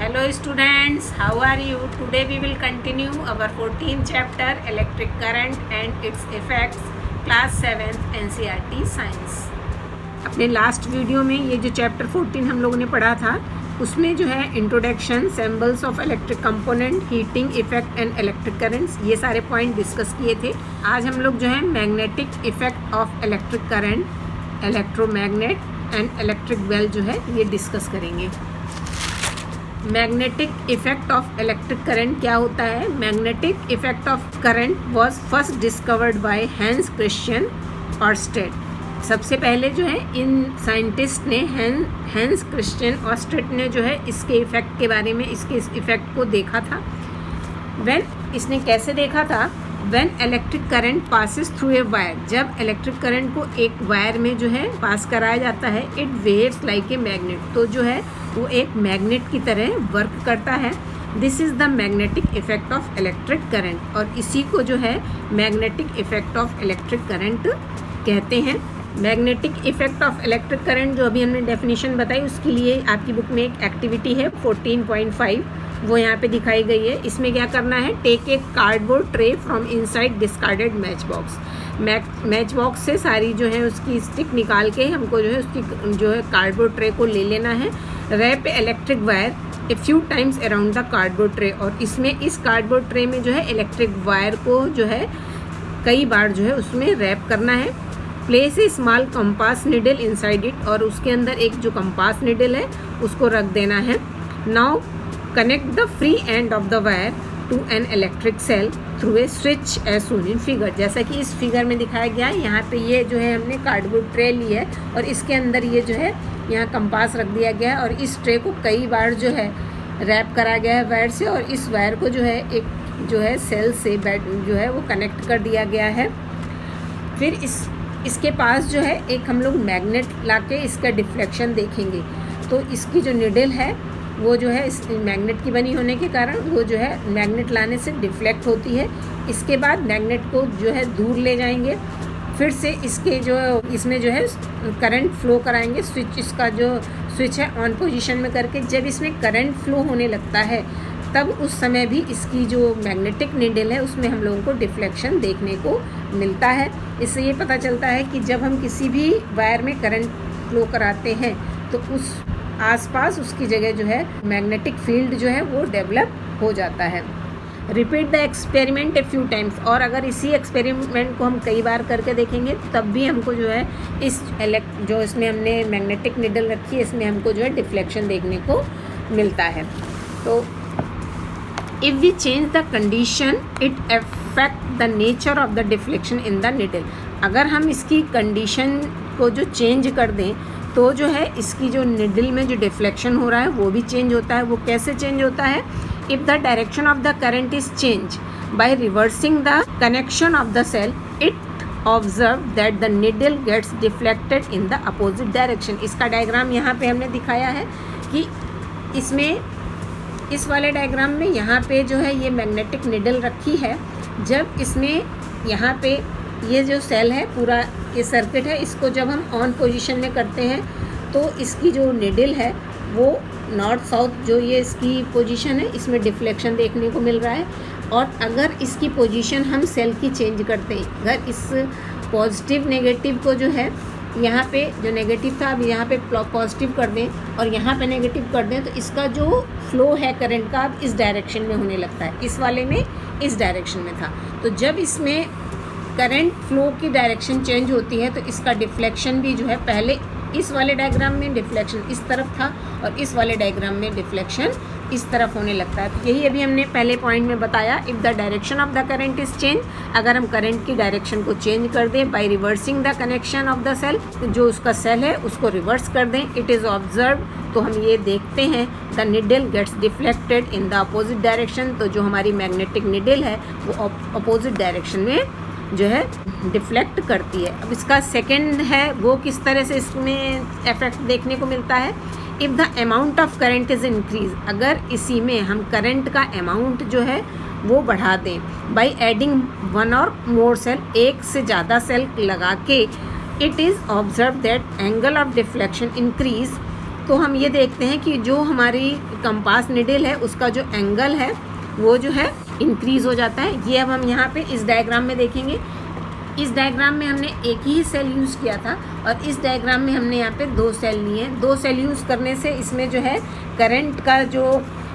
Hello students, how are you? Today we will continue our 14th chapter electric current and its effects, class 7th NCERT science. अपने last video में ये जो chapter 14 हम लोगों ने पढ़ा था उसमें जो है introduction, symbols of electric component, heating effect and electric currents, ये सारे पॉइंट डिस्कस किए थे. आज हम लोग जो है magnetic effect of electric current, electromagnet and electric bell जो है ये डिस्कस करेंगे. Magnetic effect of electric current क्या होता है? Magnetic effect of current was first discovered by Hans Christian Oersted. सबसे पहले जो है इन साइंटिस्ट ने हैंस क्रिश्चियन ऑर्स्टेड ने जो है इसके इफेक्ट के बारे में, इसके इफेक्ट को देखा था. इसने कैसे देखा था? When electric current passes through a wire, जब इलेक्ट्रिक करंट को एक वायर में जो है पास कराया जाता है, it waves like a magnet, तो जो है वो एक मैग्नेट की तरह वर्क करता है. This is the magnetic effect of electric current, और इसी को जो है magnetic effect of electric current कहते हैं. Magnetic effect of electric current जो अभी हमने डेफिनेशन बताई उसके लिए आपकी बुक में एक एक्टिविटी है 14.5, वो यहाँ पे दिखाई गई है. इसमें क्या करना है? Take a cardboard tray from inside discarded match box. Match box से सारी जो है उसकी स्टिक निकाल के हमको जो है उसकी जो है कार्डबोर्ड ट्रे को ले लेना है. Wrap electric wire a few times around the cardboard tray, और इसमें इस कार्डबोर्ड ट्रे में जो है इलेक्ट्रिक वायर को जो है कई बार जो है उसमें रैप करना है. Place a small compass needle inside it, और उसके अंदर एक जो कंपास निडल है उसको रख देना है. Now connect the free end of the wire to an electric cell through a switch as shown in figure. जैसा कि इस फिगर में दिखाया गया है, यहाँ पे ये जो है हमने कार्डबोर्ड ट्रे ली है और इसके अंदर ये जो है यहाँ कंपास रख दिया गया है, और इस ट्रे को कई बार जो है रैप करा गया है वायर से, और इस वायर को जो है एक जो है सेल से जो है वो कनेक्ट कर दिया गया है. फिर इसके पास जो है एक हम लोग मैग्नेट लाके इसका डिफ्लेक्शन देखेंगे. तो इसकी जो निडल है वो जो है इस मैग्नेट की बनी होने के कारण वो जो है मैग्नेट लाने से डिफ्लेक्ट होती है. इसके बाद मैग्नेट को जो है दूर ले जाएंगे, फिर से इसके जो इसमें जो है करंट फ्लो कराएंगे. इसका जो स्विच है ऑन पोजीशन में करके जब इसमें करंट फ्लो होने लगता है तब उस समय भी इसकी जो मैग्नेटिक निडल है उसमें हम लोगों को डिफ्लेक्शन देखने को मिलता है. इससे ये पता चलता है कि जब हम किसी भी वायर में करंट फ्लो कराते हैं तो उस आसपास उसकी जगह जो है मैग्नेटिक फील्ड जो है वो डेवलप हो जाता है. Repeat the experiment A few times, और अगर इसी एक्सपेरिमेंट को हम कई बार करके देखेंगे तब भी हमको जो है इस जो इसमें हमने मैग्नेटिक निडल रखी है इसमें हमको जो है डिफ्लेक्शन देखने को मिलता है. तो if we change the condition it affect the nature of the deflection in the needle. अगर हम इसकी कंडीशन को जो चेंज कर दें तो जो है इसकी जो निडल में जो डिफ्लेक्शन हो रहा है वो भी चेंज होता है. वो कैसे चेंज होता है? If the direction of the current is change by reversing the connection of the cell, it observe that the needle gets deflected in the opposite direction. इसका डायग्राम यहाँ पे हमने दिखाया है कि इसमें इस वाले डायग्राम में यहाँ पे जो है ये मैग्नेटिक निडल रखी है. जब इसमें यहाँ पे ये जो सेल है पूरा ये सर्किट है, इसको जब हम ऑन पोजीशन में करते हैं तो इसकी जो निडल है वो नॉर्थ साउथ जो ये इसकी पोजीशन है इसमें डिफ्लेक्शन देखने को मिल रहा है. और अगर इसकी पोजीशन हम सेल की चेंज करते हैं, अगर इस पॉजिटिव नेगेटिव को जो है यहाँ पे जो नेगेटिव था अब यहाँ पे पॉजिटिव कर दें और यहाँ पे नेगेटिव कर दें तो इसका जो फ्लो है करंट का अब इस डायरेक्शन में होने लगता है. इस वाले में इस डायरेक्शन में था, तो जब इसमें करंट फ्लो की डायरेक्शन चेंज होती है तो इसका डिफ्लेक्शन भी जो है पहले इस वाले डायग्राम में डिफ्लेक्शन इस तरफ था और इस वाले डायग्राम में डिफ्लेक्शन इस तरफ होने लगता है. तो यही अभी हमने पहले पॉइंट में बताया. If the direction of the current is change, अगर हम करंट की डायरेक्शन को चेंज कर दें by reversing the connection of the cell, जो उसका सेल है उसको रिवर्स कर दें, इट इज़ ऑब्जर्व, तो हम ये देखते हैं the needle gets deflected in the opposite direction. तो जो हमारी मैग्नेटिक निडल है वो अपोजिट डायरेक्शन में जो है डिफ्लेक्ट करती है. अब इसका सेकंड है वो किस तरह से इसमें इफेक्ट देखने को मिलता है. If the amount of current is increase, अगर इसी में हम करंट का अमाउंट जो है वो बढ़ा दें बाय एडिंग वन और मोर सेल, एक से ज़्यादा सेल लगा के, it is observe that angle of deflection increase तो हम ये देखते हैं कि जो हमारी कंपास निडल है उसका जो एंगल है वो जो है इंक्रीज़ हो जाता है। ये अब हम यहाँ पे इस डायग्राम में देखेंगे। इस डायग्राम में हमने एक ही सेल यूज़ किया था और इस डायग्राम में हमने यहाँ पे 2 सेल लिए हैं। 2 सेल यूज़ करने से इसमें जो है करंट का जो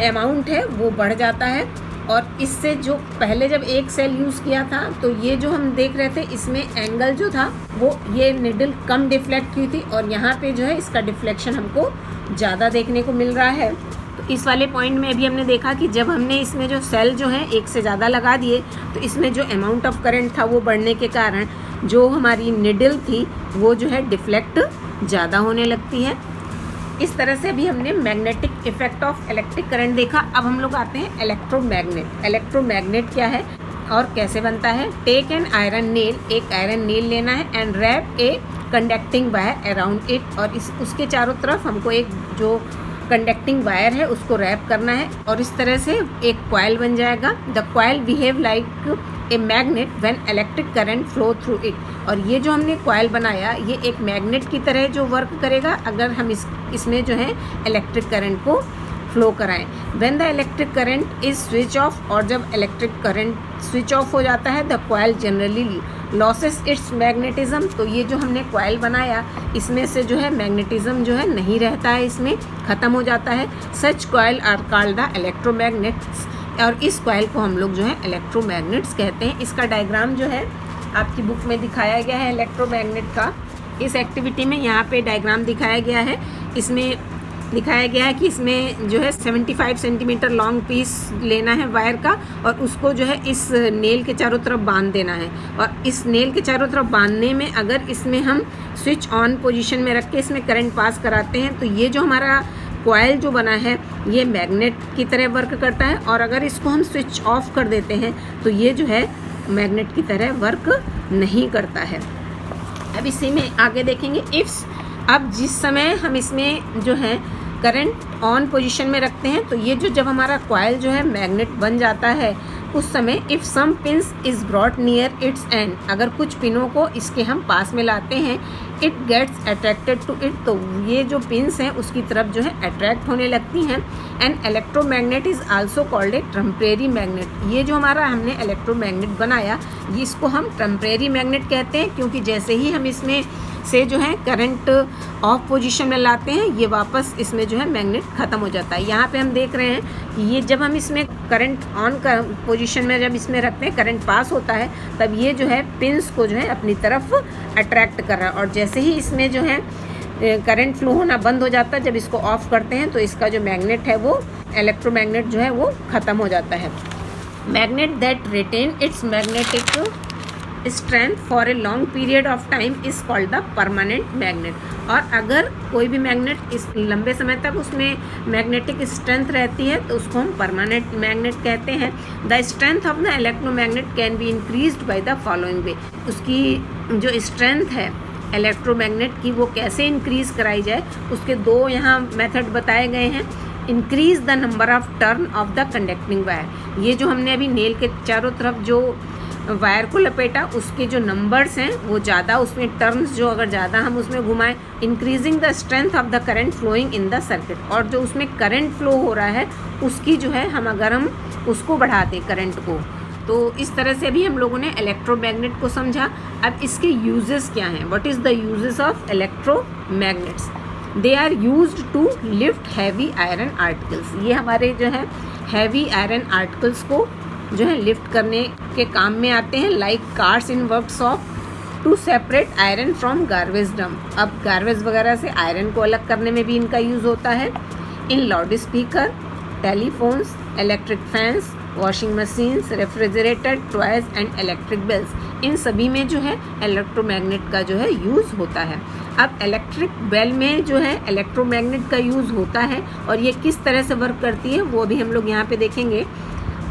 अमाउंट है वो बढ़ जाता है, और इससे जो पहले जब एक सेल यूज़ किया था तो ये जो हम देख रहे थे इसमें एंगल जो था वो ये निडल कम डिफ्लेक्ट की थी, और यहाँ पे जो है इसका डिफ्लेक्शन हमको ज़्यादा देखने को मिल रहा है। तो इस वाले पॉइंट में भी हमने देखा कि जब हमने इसमें जो सेल जो है एक से ज़्यादा लगा दिए तो इसमें जो अमाउंट ऑफ करंट था वो बढ़ने के कारण जो हमारी निडल थी वो जो है डिफ्लेक्ट ज़्यादा होने लगती है। इस तरह से भी हमने magnetic effect of electric current देखा। अब हम लोग आते हैं इलेक्ट्रोमैग्नेट। इलेक्ट्रोमैग्नेट क्या है और कैसे बनता है? टेक एन आयरन नेल, एक आयरन नेल लेना है, and wrap a conducting wire around it, और उसके चारों तरफ हमको एक जो कंडक्टिंग वायर है उसको रैप करना है, और इस तरह से एक कॉइल बन जाएगा। The coil behave like a magnet when electric current flow through it, और ये जो हमने कॉइल बनाया ये एक मैग्नेट की तरह जो वर्क करेगा अगर हम इसमें जो है इलेक्ट्रिक करंट को फ्लो कराएं। When the electric current is switch off, और जब इलेक्ट्रिक करंट स्विच ऑफ हो जाता है the coil generally losses it's magnetism, तो ये जो हमने कॉइल बनाया इसमें से जो है मैग्नेटिज्म जो है नहीं रहता है, इसमें ख़त्म हो जाता है। Such coil are called the electromagnets, और इस कॉइल को हम लोग जो है इलेक्ट्रोमैग्नेट्स कहते हैं। इसका डायग्राम जो है आपकी बुक में दिखाया गया है इलेक्ट्रोमैग्नेट का। इस एक्टिविटी में यहाँ पे डायग्राम दिखाया गया है। इसमें दिखाया गया है कि इसमें जो है 75 सेंटीमीटर लॉन्ग पीस लेना है वायर का, और उसको जो है इस नेल के चारों तरफ बांध देना है, और इस नेल के चारों तरफ बांधने में अगर इसमें हम स्विच ऑन पोजीशन में रख के इसमें करंट पास कराते हैं तो ये जो हमारा कॉइल जो बना है ये मैग्नेट की तरह वर्क करता है, और अगर इसको हम स्विच ऑफ कर देते हैं तो ये जो है मैग्नेट की तरह वर्क नहीं करता है। अब इसी में आगे देखेंगे इफ्स। अब जिस समय हम इसमें जो है करंट ऑन पोजीशन में रखते हैं तो ये जो जब हमारा कॉइल जो है मैग्नेट बन जाता है उस समय if some pins is brought near its end, अगर कुछ पिनों को इसके हम पास में लाते हैं, it gets attracted to it, तो ये जो पिंस हैं उसकी तरफ जो है अट्रैक्ट होने लगती हैं। And electromagnet is also called a temporary magnet. ये जो हमारा हमने इलेक्ट्रोमैग्नेट बनाया इसको हम टेम्परेरी मैग्नेट कहते हैं, क्योंकि जैसे ही हम इसमें से जो है करंट ऑफ पोजीशन में लाते हैं ये वापस इसमें जो है मैग्नेट ख़त्म हो जाता है। यहाँ पे हम देख रहे हैं कि ये जब हम इसमें करंट ऑन पोजीशन में जब इसमें रखते हैं करंट पास होता है तब ये जो है पिंस को जो है अपनी तरफ अट्रैक्ट कर रहा है, और जैसे ही इसमें जो है करंट फ्लो होना बंद हो जाता है जब इसको ऑफ करते हैं तो इसका जो मैग्नेट है वो इलेक्ट्रोमैग्नेट जो है वो ख़त्म हो जाता है। Magnet that retain its magnetic strength for a long period of time is called the permanent magnet, और अगर कोई भी मैग्नेट इस लंबे समय तक उसमें मैग्नेटिक स्ट्रेंथ रहती है तो उसको हम परमानेंट मैग्नेट कहते हैं। The strength of the electromagnet can be increased by the following वे, उसकी जो स्ट्रेंथ है इलेक्ट्रोमैग्नेट की वो कैसे इंक्रीज़ कराई जाए उसके 2 यहाँ मेथड बताए गए हैं। Increase the number of turn off the conducting wire, ये जो हमने अभी नेल के चारों तरफ जो वायर को लपेटा उसके जो नंबर्स हैं वो ज़्यादा, उसमें टर्न्स जो अगर ज़्यादा हम उसमें घुमाएं। Increasing the strength of the current flowing in the circuit, और जो उसमें करंट फ्लो हो रहा है उसकी जो है अगर हम उसको बढ़ा दें करंट को, तो इस तरह से भी हम लोगों ने इलेक्ट्रोमैग्नेट को समझा। अब इसके यूजेस क्या हैं? What is the uses of electromagnets? They are used to lift heavy iron articles, ये हमारे जो है हैवी आयरन आर्टिकल्स को जो है लिफ्ट करने के काम में आते हैं। Like cars in workshop to separate iron from garbage dump, अब गार्बेज वगैरह से आयरन को अलग करने में भी इनका यूज़ होता है। In loudspeaker, telephones, electric fans, washing machines, refrigerator, toys and electric bells, इन सभी में जो है इलेक्ट्रोमैग्नेट का जो है यूज़ होता है। अब इलेक्ट्रिक बेल में जो है इलेक्ट्रोमैग्नेट का यूज़ होता है और ये किस तरह से वर्क करती है वो भी हम लोग यहाँ पे देखेंगे।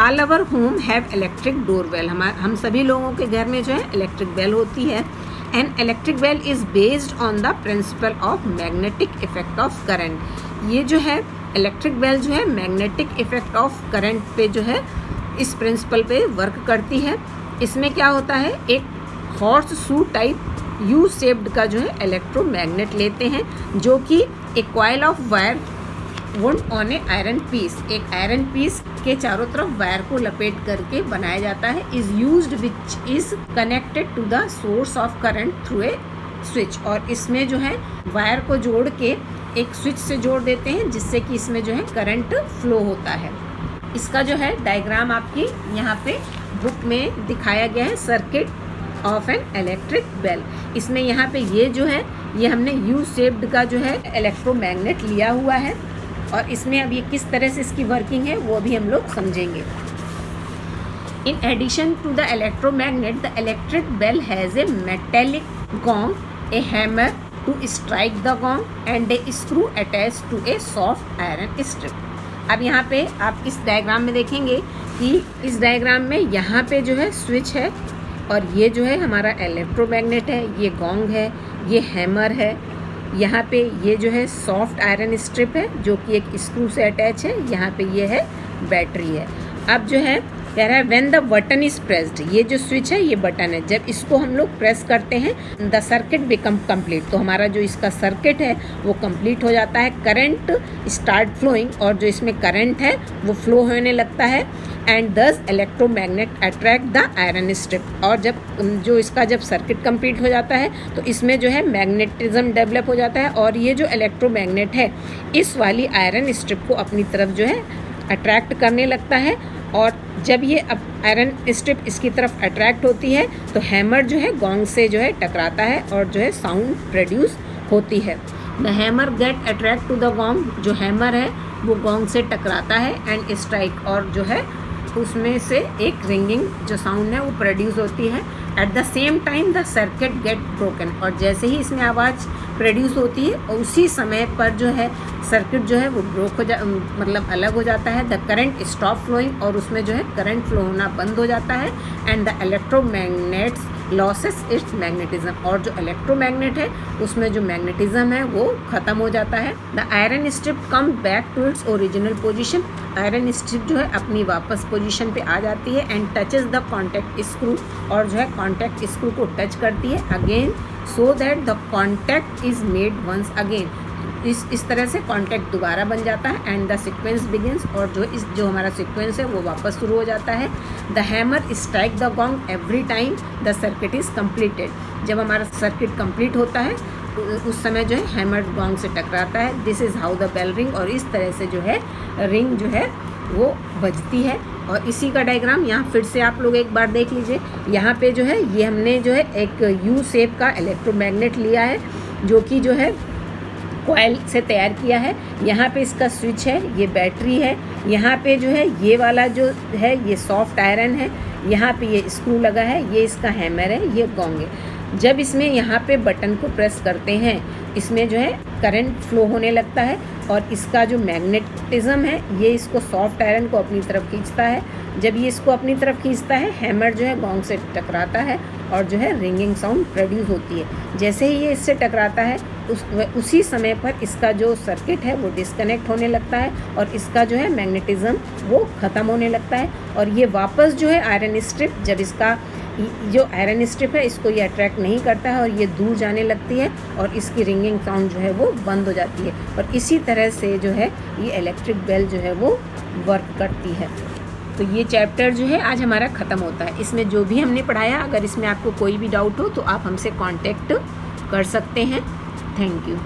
All our home have electric door bell, हम सभी लोगों के घर में जो है इलेक्ट्रिक बेल होती है। And electric bell is based on the principle of magnetic effect of current, ये जो है इलेक्ट्रिक बेल जो है मैग्नेटिक इफेक्ट ऑफ करंट पे जो है इस प्रिंसिपल पे वर्क करती है। इसमें क्या होता है, एक horseshoe type U shaped का जो है इलेक्ट्रोमैग्नेट लेते हैं जो कि a coil of wire wound on a iron piece, एक आयरन पीस के चारों तरफ वायर को लपेट करके बनाया जाता है, is used which is connected to the source of current through a switch, और इसमें जो है वायर को जोड़ के एक स्विच से जोड़ देते हैं जिससे कि इसमें जो है करंट फ्लो होता है। इसका जो है डायग्राम आपकी यहाँ पे बुक में दिखाया गया है, circuit of an electric bell. इसमें यहाँ पे ये जो है ये हमने यू शेप्ड का जो है इलेक्ट्रोमैग्नेट लिया हुआ है, और इसमें अब ये किस तरह से इसकी वर्किंग है वो भी हम लोग समझेंगे। In addition to the electromagnet, the electric bell has a metallic gong, a hammer to strike the gong, and a screw attached to a soft iron strip. अब यहाँ पे आप इस डायग्राम में देखेंगे कि इस डायग्राम में यहाँ पे जो है स्विच है, और ये जो है हमारा इलेक्ट्रोमैग्नेट है, ये गोंग है, ये हैमर है, यहाँ पे ये जो है सॉफ्ट आयरन स्ट्रिप है जो कि एक स्क्रू से अटैच है, यहाँ पे ये है बैटरी है। अब जो है कह रहा है when the button is pressed, ये जो स्विच है ये बटन है, जब इसको हम लोग प्रेस करते हैं द सर्किट बिकम कंप्लीट, तो हमारा जो इसका सर्किट है वो कंप्लीट हो जाता है, करंट स्टार्ट फ्लोइंग, और जो इसमें करंट है वो फ्लो होने लगता है, एंड दस electromagnet attract the iron strip, और जब जो इसका जब सर्किट कंप्लीट हो जाता है तो इसमें जो है मैग्नेटिज्म डेवलप हो जाता है, और ये जो इलेक्ट्रोमैग्नेट है इस वाली आयरन स्ट्रिप को अपनी तरफ जो है अट्रैक्ट करने लगता है, और जब ये अब आयरन स्ट्रिप इसकी तरफ अट्रैक्ट होती है तो हैमर जो है गोंग से जो है टकराता है और जो है साउंड प्रोड्यूस होती है। The hammer get attract to the gong, जो हैमर है वो गोंग से टकराता है, एंड स्ट्राइक, और जो है उसमें से एक रिंगिंग जो साउंड है वो प्रोड्यूस होती है। At the same time the circuit get broken, और जैसे ही इसमें आवाज़ प्रोड्यूस होती है उसी समय पर जो है सर्किट जो है वो ब्रोक हो मतलब अलग हो जाता है। द करंट स्टॉप फ्लोइंग, और उसमें जो है करंट फ्लो होना बंद हो जाता है, and the electromagnets losses it's magnetism, और जो इलेक्ट्रोमैग्नेट है उसमें जो मैग्नेटिज्म है वो ख़त्म हो जाता है। The iron strip come back to its original position, iron strip जो है अपनी वापस पोजीशन पे आ जाती है, and touches the contact screw, और जो है कॉन्टैक्ट स्क्रू को टच करती है again, so that the contact is made once again, इस तरह से कॉन्टैक्ट दोबारा बन जाता है, एंड द सीक्वेंस बिगिंस, और जो हमारा सीक्वेंस है वो वापस शुरू हो जाता है। The hammer strike the gong every time the circuit is completed, जब हमारा सर्किट कंप्लीट होता है उस समय जो है हैमर गोंग से टकराता है। This is how the bell ring, और इस तरह से जो है रिंग जो है वो बजती है। और इसी का डायग्राम यहाँ फिर से आप लोग एक बार देख लीजिए। यहाँ पे जो है ये हमने जो है एक यू शेप का इलेक्ट्रोमैग्नेट लिया है जो कि जो है कॉइल से तैयार किया है। यहाँ पे इसका स्विच है, ये बैटरी है, यहाँ पे जो है ये वाला जो है ये सॉफ्ट आयरन है, यहाँ पे ये स्क्रू लगा है, ये इसका हैमर है, ये गोंग है। जब इसमें यहाँ पे बटन को प्रेस करते हैं इसमें जो है करंट फ्लो होने लगता है, और इसका जो मैग्नेटिज्म है ये इसको सॉफ्ट आयरन को अपनी तरफ खींचता है। जब ये इसको अपनी तरफ खींचता है हैमर जो है गोंग से टकराता है और जो है रिंगिंग साउंड प्रोड्यूस होती है। जैसे ही ये इससे टकराता है उसी समय पर इसका जो सर्किट है वो डिस्कनेक्ट होने लगता है, और इसका जो है मैग्नेटिज्म वो ख़त्म होने लगता है, और ये वापस जो है आयरन स्ट्रिप, जब इसका जो आयरन स्ट्रिप है इसको ये अट्रैक्ट नहीं करता है और ये दूर जाने लगती है, और इसकी रिंगिंग साउंड जो है वो बंद हो जाती है। और इसी तरह से जो है ये इलेक्ट्रिक बेल जो है वो वर्क करती है। तो ये चैप्टर जो है आज हमारा ख़त्म होता है। इसमें जो भी हमने पढ़ाया, अगर इसमें आपको कोई भी डाउट हो तो आप हमसे कांटेक्ट कर सकते हैं। Thank you.